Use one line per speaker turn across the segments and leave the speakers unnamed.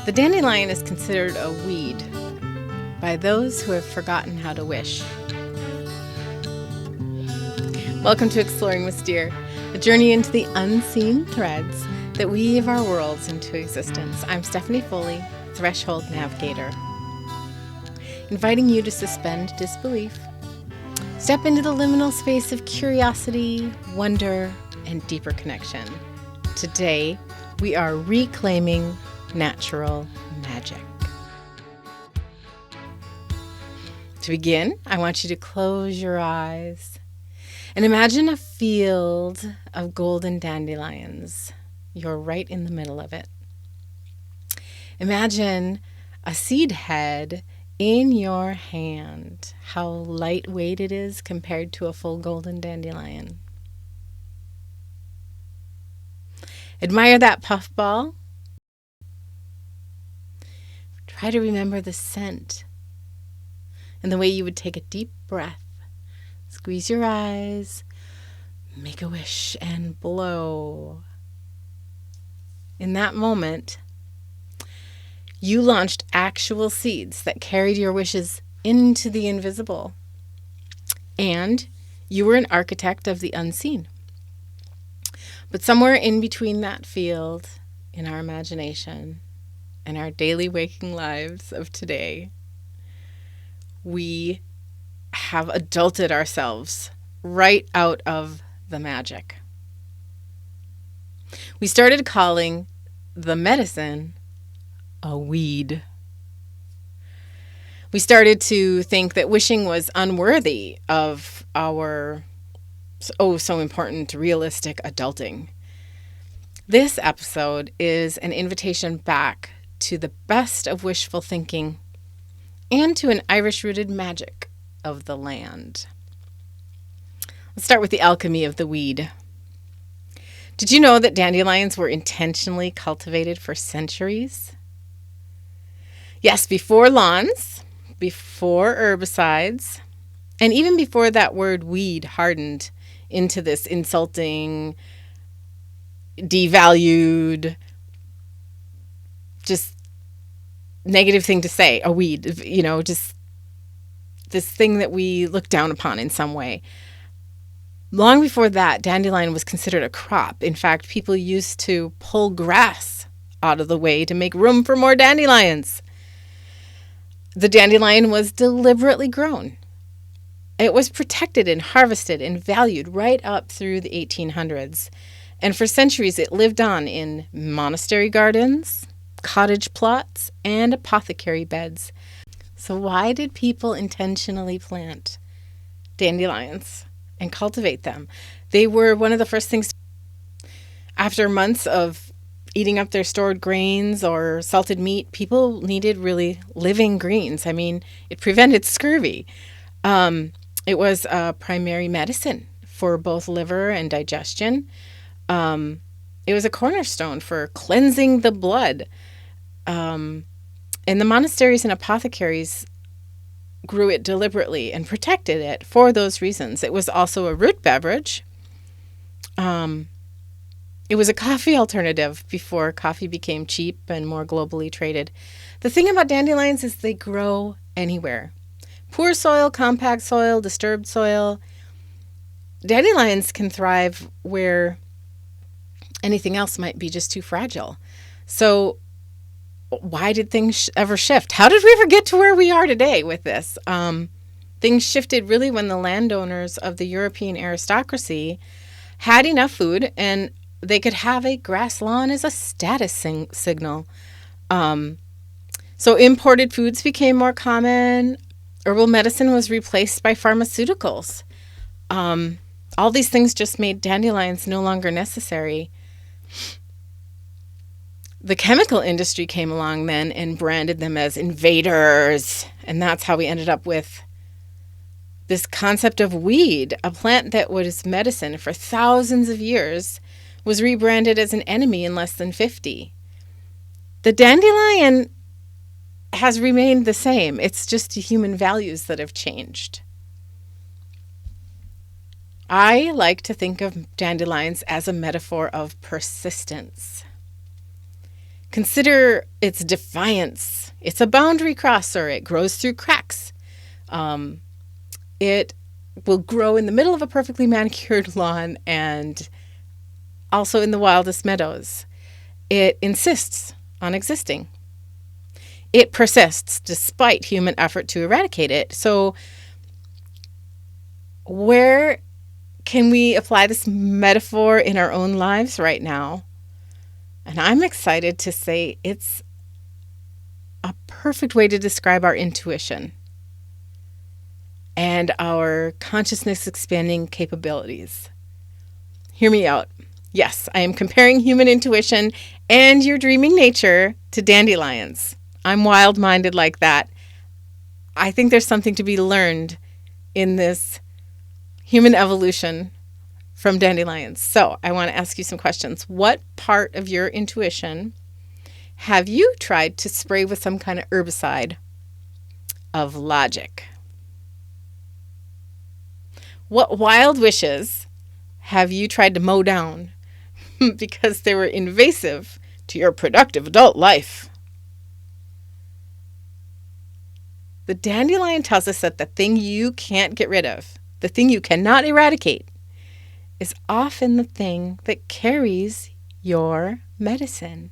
The dandelion is considered a weed by those who have forgotten how to wish. Welcome to Exploring Mystère, a journey into the unseen threads that weave our worlds into existence. I'm Stephanie Foley, Threshold Navigator, inviting you to suspend disbelief, step into the liminal space of curiosity, wonder, and deeper connection. Today, we are reclaiming natural magic. To begin, I want you to close your eyes and imagine a field of golden dandelions. You're right in the middle of it. Imagine a seed head in your hand, how lightweight it is compared to a full golden dandelion. Admire that puffball. Try to remember the scent and the way you would take a deep breath. Squeeze your eyes, make a wish, and blow. In that moment, you launched actual seeds that carried your wishes into the invisible. And you were an architect of the unseen. But somewhere in between that field, in our imagination, and our daily waking lives of today, we have adulted ourselves right out of the magic. We started calling the medicine a weed. We started to think that wishing was unworthy of our so important realistic adulting. This episode is an invitation back to the best of wishful thinking and to an Irish-rooted magic of the land. Let's start with the alchemy of the weed. Did you know that dandelions were intentionally cultivated for centuries? Yes, before lawns, before herbicides, and even before that word weed hardened into this insulting, devalued, just negative thing to say, a weed, just this thing that we look down upon in some way. Long before that, dandelion was considered a crop. In fact, people used to pull grass out of the way to make room for more dandelions. The dandelion was deliberately grown. It was protected and harvested and valued right up through the 1800s. And for centuries, it lived on in monastery gardens, cottage plots, and apothecary beds. So why did people intentionally plant dandelions and cultivate them? They were one of the first things. After months of eating up their stored grains or salted meat, people needed really living greens. I mean, it prevented scurvy. It was a primary medicine for both liver and digestion. It was a cornerstone for cleansing the blood. And the monasteries and apothecaries grew it deliberately and protected it for those reasons. It was also a root beverage. It was a coffee alternative before coffee became cheap and more globally traded. The thing about dandelions is they grow anywhere. Poor soil, compact soil, disturbed soil. Dandelions can thrive where anything else might be just too fragile. So why did things ever shift? How did we ever get to where we are today with this? Things shifted really when the landowners of the European aristocracy had enough food and they could have a grass lawn as a status signal. So imported foods became more common. Herbal medicine was replaced by pharmaceuticals. All these things just made dandelions no longer necessary. The chemical industry came along then and branded them as invaders. And that's how we ended up with this concept of weed, a plant that was medicine for thousands of years, was rebranded as an enemy in less than 50. The dandelion has remained the same. It's just the human values that have changed. I like to think of dandelions as a metaphor of persistence. Consider its defiance. It's a boundary crosser. It grows through cracks. It will grow in the middle of a perfectly manicured lawn and also in the wildest meadows. It insists on existing. It persists despite human effort to eradicate it. So where can we apply this metaphor in our own lives right now? And I'm excited to say it's a perfect way to describe our intuition and our consciousness expanding capabilities. Hear me out. Yes, I am comparing human intuition and your dreaming nature to dandelions. I'm wild-minded like that. I think there's something to be learned in this human evolution from dandelions. So I want to ask you some questions. What part of your intuition have you tried to spray with some kind of herbicide of logic? What wild wishes have you tried to mow down because they were invasive to your productive adult life? The dandelion tells us that the thing you can't get rid of, the thing you cannot eradicate, is often the thing that carries your medicine.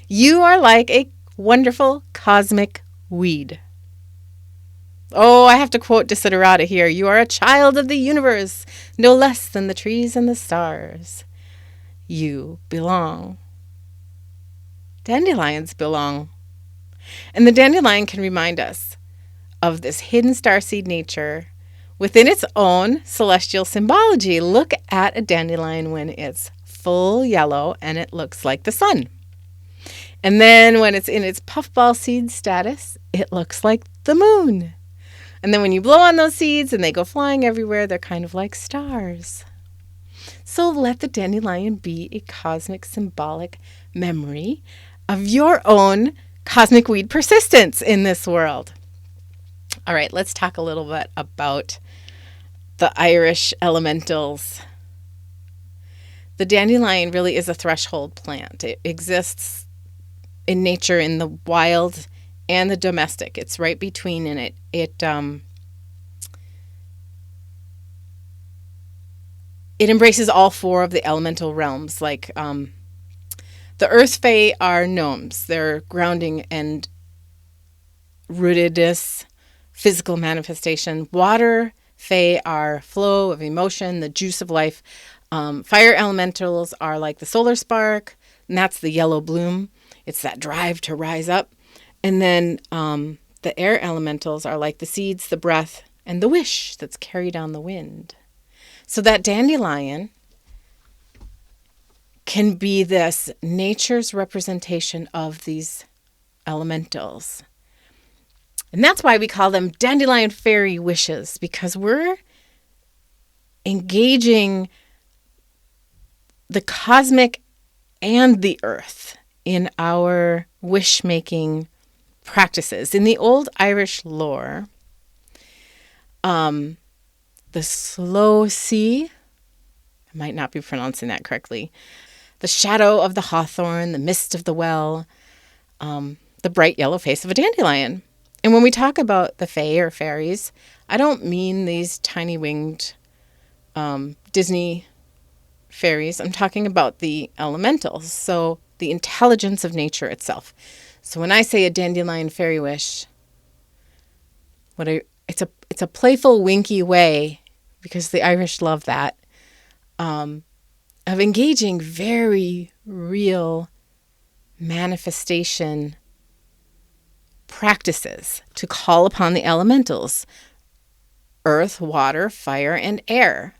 You are like a wonderful cosmic weed. Oh, I have to quote Desiderata here. You are a child of the universe, no less than the trees and the stars. You belong. Dandelions belong. And the dandelion can remind us of this hidden starseed nature within its own celestial symbology. Look at a dandelion when it's full yellow and it looks like the sun. And then when it's in its puffball seed status, it looks like the moon. And then when you blow on those seeds and they go flying everywhere, they're kind of like stars. So let the dandelion be a cosmic symbolic memory of your own cosmic weed persistence in this world. All right, let's talk a little bit about the Irish elementals. The dandelion really is a threshold plant. It exists in nature in the wild and the domestic. It's right between in it. It embraces all four of the elemental realms. Like the earth fae are gnomes. They're grounding and rootedness, physical manifestation. Water fae are flow of emotion, the juice of life. Fire elementals are like the solar spark, and that's the yellow bloom. It's that drive to rise up. And then the air elementals are like the seeds, the breath, and the wish that's carried on the wind. So that dandelion can be this nature's representation of these elementals. And that's why we call them dandelion fairy wishes, because we're engaging the cosmic and the earth in our wish-making practices. In the old Irish lore, the slow sea, I might not be pronouncing that correctly, the shadow of the hawthorn, the mist of the well, the bright yellow face of a dandelion. And when we talk about the fae or fairies, I don't mean these tiny winged Disney fairies. I'm talking about the elementals, so the intelligence of nature itself. So when I say a dandelion fairy wish, it's a playful, winky way, because the Irish love that, of engaging very real manifestation practices to call upon the elementals, earth, water, fire, and air,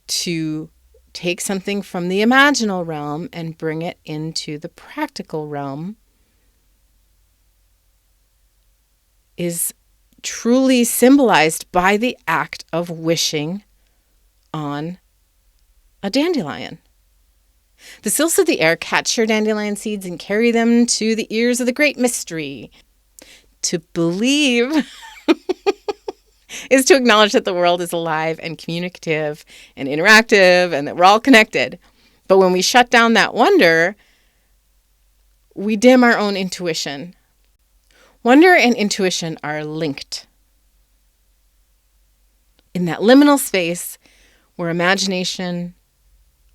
to take something from the imaginal realm and bring it into the practical realm, is truly symbolized by the act of wishing on a dandelion. The sylphs of the air catch your dandelion seeds and carry them to the ears of the great mystery. To believe is to acknowledge that the world is alive and communicative and interactive and that we're all connected. But when we shut down that wonder, we dim our own intuition. Wonder and intuition are linked. In that liminal space where imagination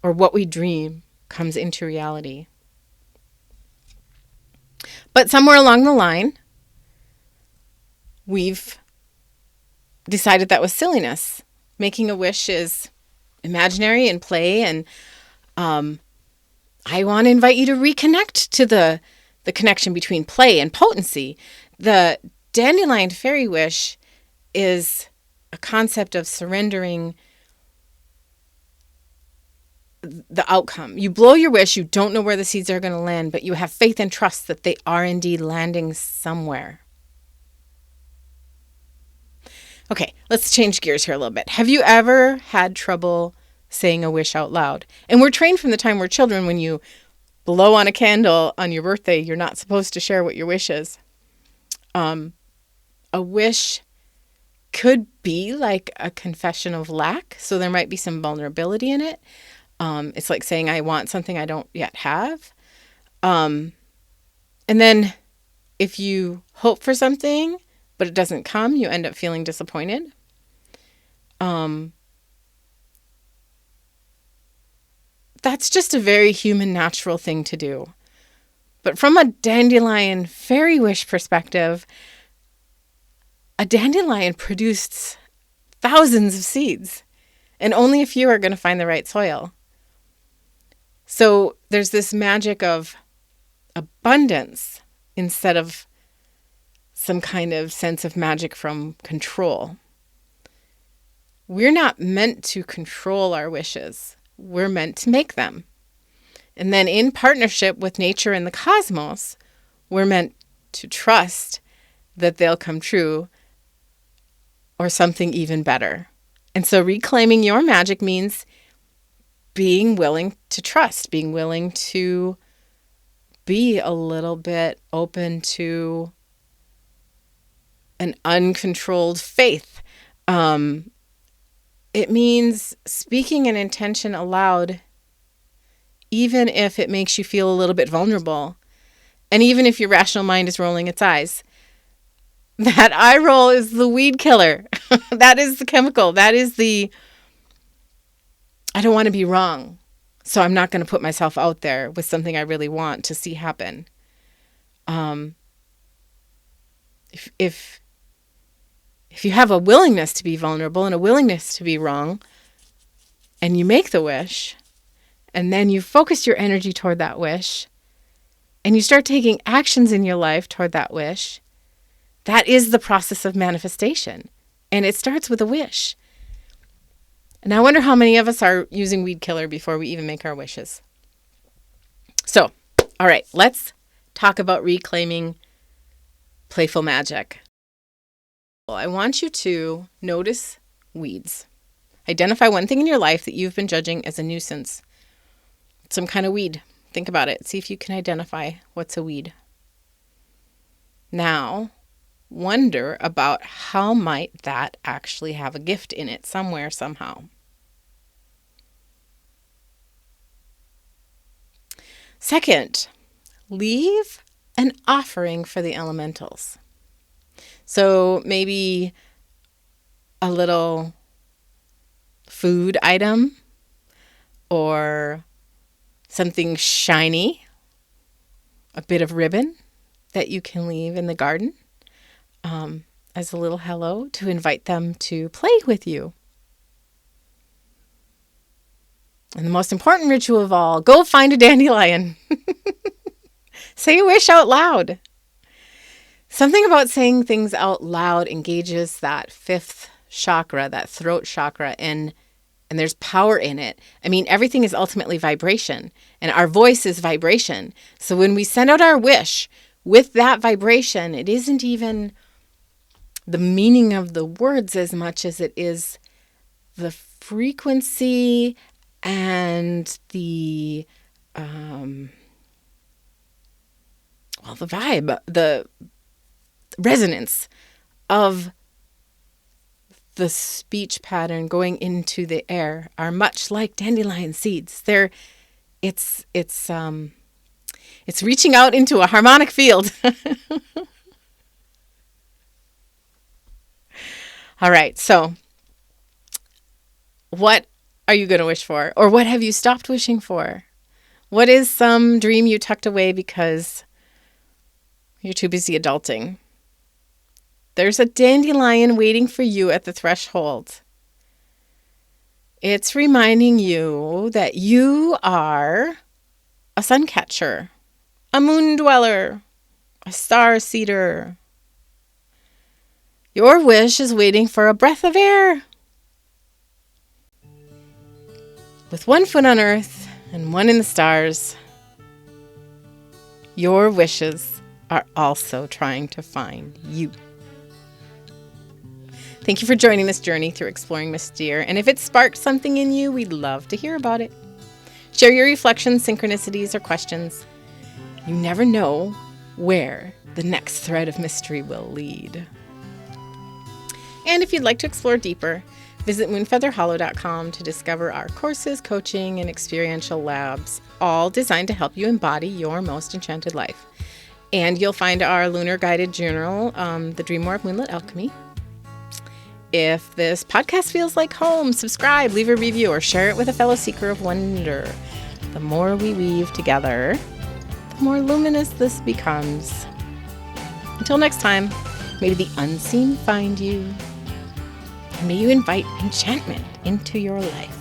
or what we dream comes into reality. But somewhere along the line, we've decided that was silliness. Making a wish is imaginary and play, and I want to invite you to reconnect to the connection between play and potency. The Dandelion Fairy Wish is a concept of surrendering the outcome. You blow your wish, you don't know where the seeds are going to land, but you have faith and trust that they are indeed landing somewhere. Okay, let's change gears here a little bit. Have you ever had trouble saying a wish out loud? And we're trained from the time we're children, when you blow on a candle on your birthday, you're not supposed to share what your wish is. A wish could be like a confession of lack, so there might be some vulnerability in it. It's like saying, I want something I don't yet have. And then if you hope for something, but it doesn't come, you end up feeling disappointed. That's just a very human, natural thing to do. But from a dandelion fairy wish perspective, a dandelion produced thousands of seeds, and only a few are going to find the right soil. So there's this magic of abundance instead of some kind of sense of magic from control. We're not meant to control our wishes. We're meant to make them. And then in partnership with nature and the cosmos, we're meant to trust that they'll come true, or something even better. And so reclaiming your magic means being willing to trust, being willing to be a little bit open to an uncontrolled faith. It means speaking an intention aloud, even if it makes you feel a little bit vulnerable. And even if your rational mind is rolling its eyes. That eye roll is the weed killer. That is the chemical. That is the, I don't want to be wrong, so I'm not going to put myself out there with something I really want to see happen. If you have a willingness to be vulnerable and a willingness to be wrong, and you make the wish, and then you focus your energy toward that wish, and you start taking actions in your life toward that wish, that is the process of manifestation. And it starts with a wish. And I wonder how many of us are using weed killer before we even make our wishes. So, all right, let's talk about reclaiming playful magic. Well, I want you to notice weeds. Identify one thing in your life that you've been judging as a nuisance. Some kind of weed. Think about it. See if you can identify what's a weed. Now, wonder about how might that actually have a gift in it somewhere, somehow. Second, leave an offering for the elementals. So maybe a little food item or something shiny, a bit of ribbon that you can leave in the garden as a little hello to invite them to play with you. And the most important ritual of all, go find a dandelion. Say a wish out loud. Something about saying things out loud engages that fifth chakra, that throat chakra, and there's power in it. I mean, everything is ultimately vibration, and our voice is vibration. So when we send out our wish with that vibration, it isn't even the meaning of the words as much as it is the frequency and the vibe, the resonance of the speech pattern going into the air are much like dandelion seeds. It's reaching out into a harmonic field. All right, so what are you going to wish for? Or what have you stopped wishing for? What is some dream you tucked away because you're too busy adulting? There's a dandelion waiting for you at the threshold. It's reminding you that you are a sun catcher, a moon dweller, a star seeder. Your wish is waiting for a breath of air. With one foot on earth and one in the stars, your wishes are also trying to find you. Thank you for joining this journey through exploring Mystère. And if it sparked something in you, we'd love to hear about it. Share your reflections, synchronicities, or questions. You never know where the next thread of mystery will lead. And if you'd like to explore deeper, visit moonfeatherhollow.com to discover our courses, coaching, and experiential labs, all designed to help you embody your most enchanted life. And you'll find our lunar guided journal, The Dream War of Moonlit Alchemy. If this podcast feels like home, subscribe, leave a review, or share it with a fellow seeker of wonder. The more we weave together, the more luminous this becomes. Until next time, may the unseen find you. And may you invite enchantment into your life.